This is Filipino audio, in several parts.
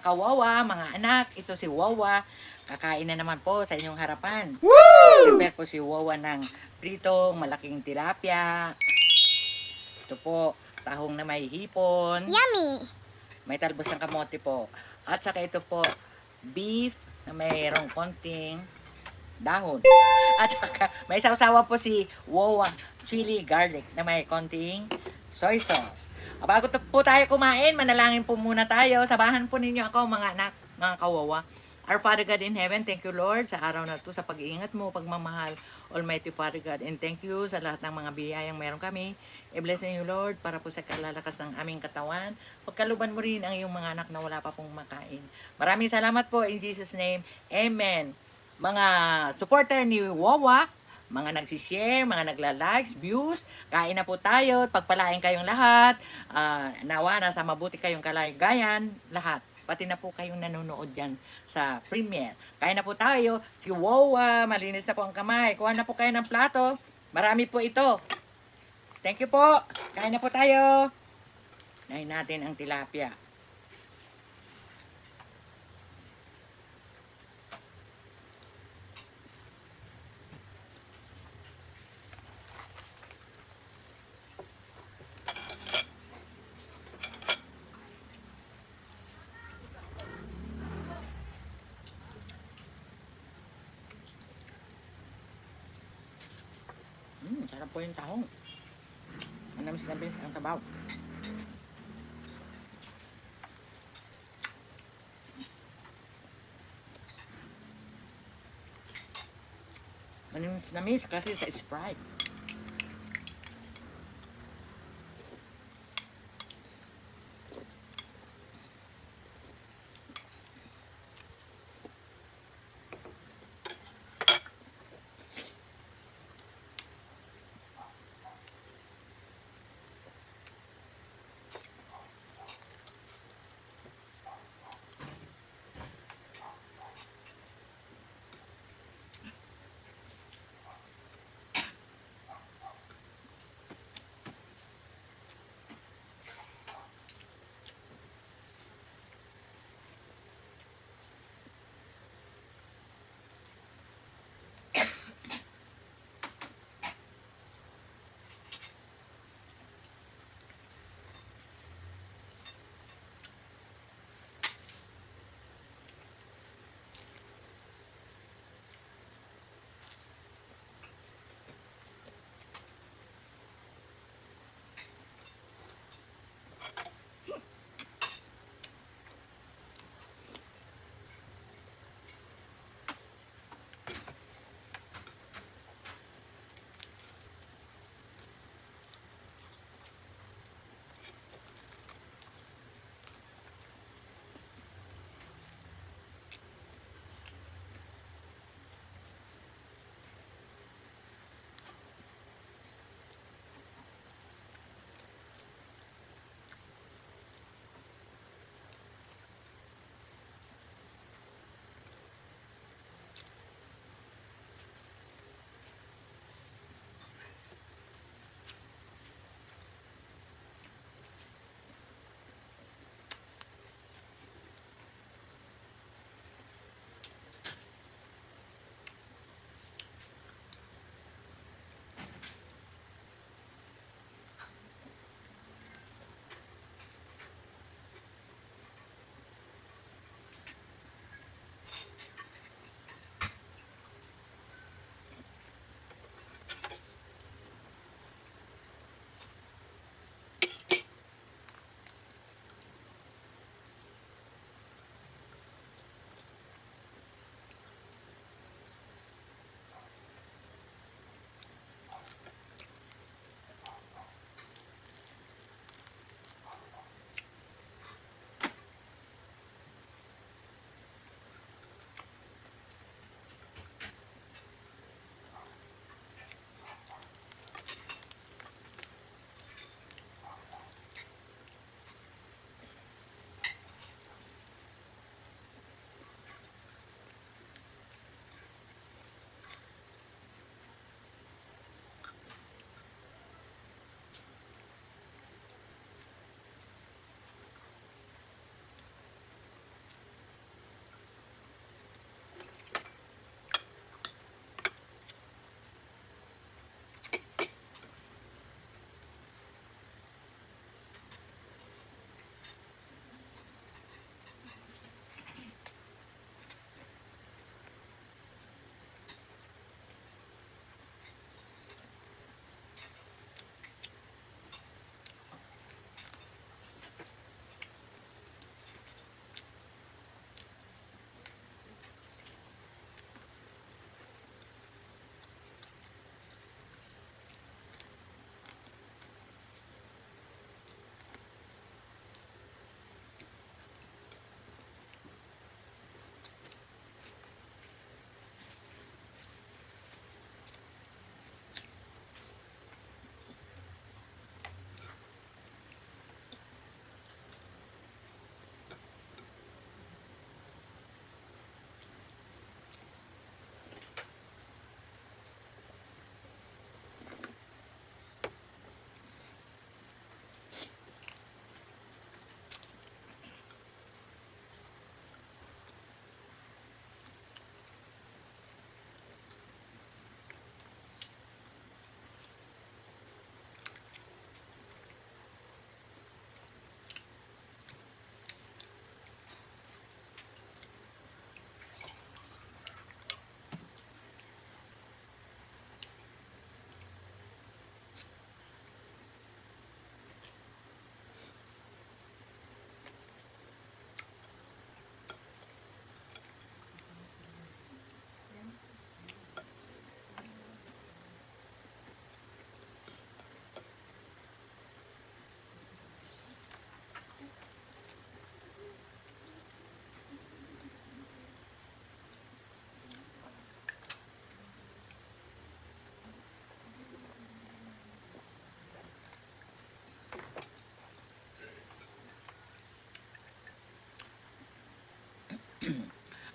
kawawa, mga anak, ito si Wawa. Kakain na naman po sa inyong harapan. Woo! Prepare po si Wawa ng pritong malaking tilapia. Ito po, tahong na may hipon. Yummy! May talbos ng kamote po. At saka ito po, beef na mayroong konting dahon. At saka may sausawa po si Wawa chili garlic na may konting soy sauce. Bago po tayo kumain, manalangin po muna tayo. Sabahan po ninyo ako mga anak, mga kawawa. Our Father God in heaven, thank you Lord sa araw na ito, sa pag-iingat mo, pagmamahal, Almighty Father God. And thank you sa lahat ng mga biyayang meron kami. I-bless you Lord para po sa kalalakas ng aming katawan. Pagkaluban mo rin ang iyong mga anak na wala pa pong makain. Maraming salamat po in Jesus name. Amen. Mga supporter ni Wawa, mga nagsishare, mga nagla-likes, views, kain na po tayo, pagpalain kayong lahat, nawa nasa mabuti kayong kalagayan, lahat. Pati na po kayong nanonood dyan sa premiere. Kain na po tayo, si Wawa, malinis na po ang kamay, kuha na po kayo ng plato, marami po ito. Thank you po, kain na po tayo. Nahin natin ang tilapia. Sarap po yung tahong. Manamis na bilis ang sabaw. Manamis na miss kasi sa Sprite.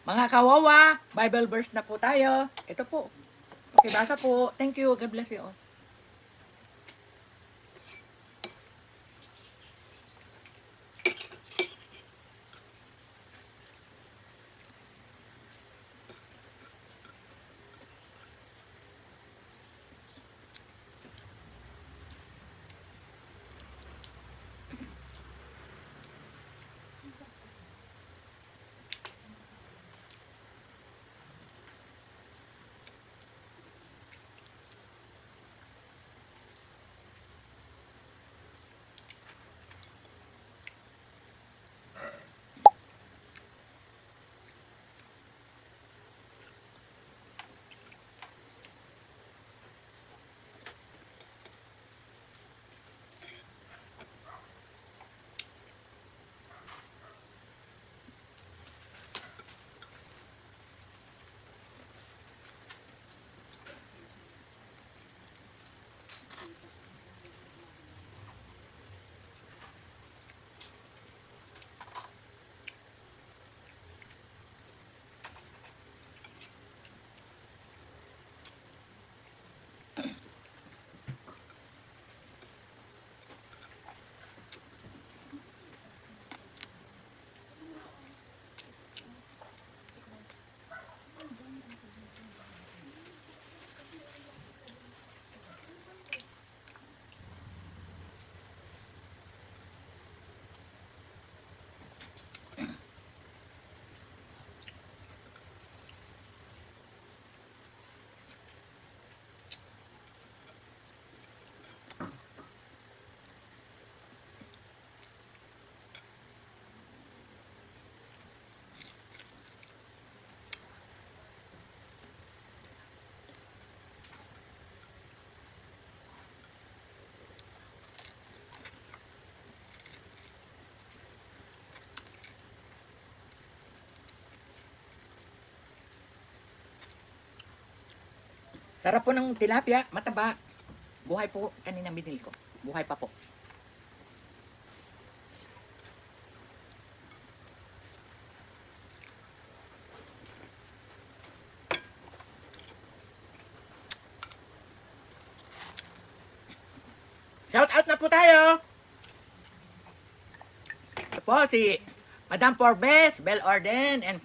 Mga kawawa, Bible verse na po tayo. Ito po. Pakibasa po. Thank you. God bless you all. Sarap po ng tilapia, mataba. Buhay po, kanina binili ko. Buhay pa po. Shout out na po tayo! Ito po si Madam Forbes, Bell Orden, and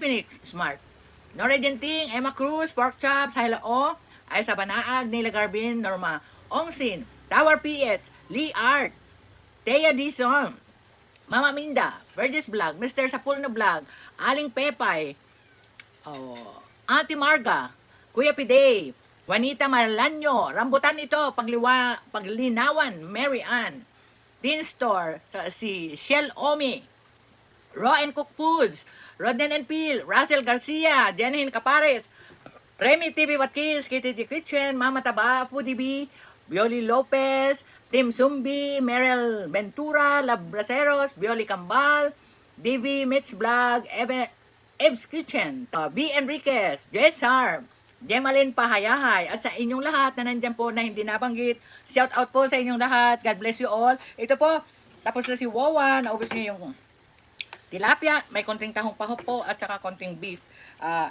Phoenix Smart. Nora Genting, Emma Cruz, Pork Chops, Hyla O, Aisa Banaag, Nila Garbin, Norma Ongsin, Tower PH, Lee Art, Thea Dison, Mama Minda, Vergis Vlog, Mr. Sapulno Vlog, Aling Pepay, Auntie Marga, Kuya Pidey, Juanita Malanyo, Rambutan ito, Paglinawan, Mary Ann, Teen Store, si Shell Omi, Raw and Cook Foods, Rodden and Peel, Russell Garcia, Janihin Capares, Remy TV Watkins, KTG Kitchen, Mama Taba, Foodie B, Bioli Lopez, Tim Sumbi, Merel Ventura, Lab Braceros, Bioli Cambal, DV Mitch Vlog, Ev's Kitchen, B. Enriquez, Jess Harm, Gemalyn Pahayahay, at sa inyong lahat na nandyan po na hindi nabanggit, shout out po sa inyong lahat, God bless you all. Ito po, tapos na si Wawa, naubos niya yung tilapia, may konting tahong pahok po at saka konting beef.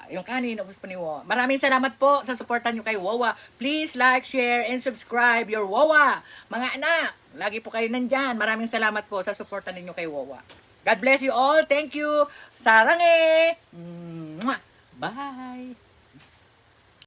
Yung kanin, ubos po ni Wawa. Maraming salamat po sa suportan nyo kay Wawa. Please like, share, and subscribe your Wawa. Mga anak, lagi po kayo nandyan. Maraming salamat po sa suportan ninyo kay Wawa. God bless you all. Thank you. Sarange! Bye!